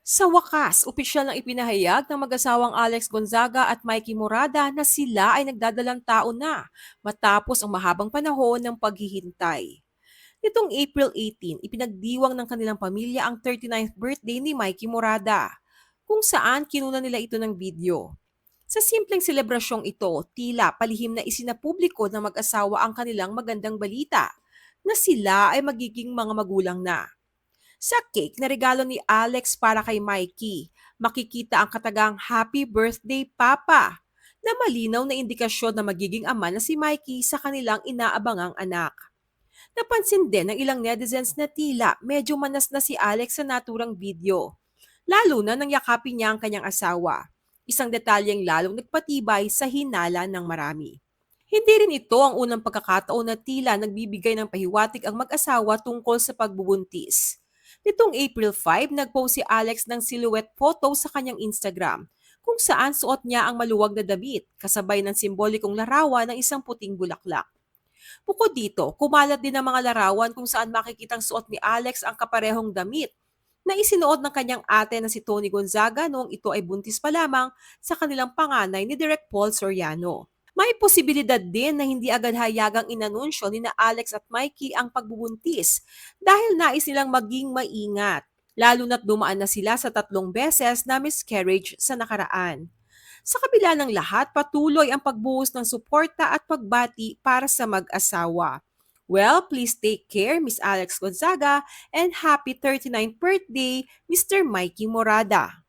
Sa wakas, opisyal na ipinahayag ng mag-asawang Alex Gonzaga at Mikey Morada na sila ay nagdadalang tao na matapos ang mahabang panahon ng paghihintay. Nitong April 18, ipinagdiwang ng kanilang pamilya ang 39th birthday ni Mikey Morada, kung saan kinuna nila ito ng video. Sa simpleng selebrasyong ito, tila palihim na isinapubliko ng mag-asawa ang kanilang magandang balita na sila ay magiging mga magulang na. Sa cake na regalo ni Alex para kay Mikey, makikita ang katagang Happy Birthday Papa na malinaw na indikasyon na magiging ama na si Mikey sa kanilang inaabangang anak. Napansin din ng ilang netizens na tila medyo manas na si Alex sa naturang video, lalo na nang yakapin niya ang kanyang asawa. Isang detalyeng lalong nagpatibay sa hinala ng marami. Hindi rin ito ang unang pagkakataon na tila nagbibigay ng pahiwatig ang mag-asawa tungkol sa pagbubuntis. Nitong April 5, nag-post si Alex ng silhouette photo sa kanyang Instagram, kung saan suot niya ang maluwag na damit kasabay ng simbolikong larawan ng isang puting bulaklak. Bukod dito, kumalat din ang mga larawan kung saan makikitang suot ni Alex ang kaparehong damit na isinuot ng kanyang ate na si Tony Gonzaga noong ito ay buntis pa lamang sa kanilang panganay ni Direk Paul Soriano. May posibilidad din na hindi agad hayagang inanunsyo ni na Alex at Mikey ang pagbubuntis dahil nais nilang maging maingat, lalo na't dumaan na sila sa 3 beses na miscarriage sa nakaraan. Sa kabila ng lahat, patuloy ang pagbuhos ng suporta at pagbati para sa mag-asawa. Well, please take care, Miss Alex Gonzaga, and happy 39th birthday, Mr. Mikey Morada.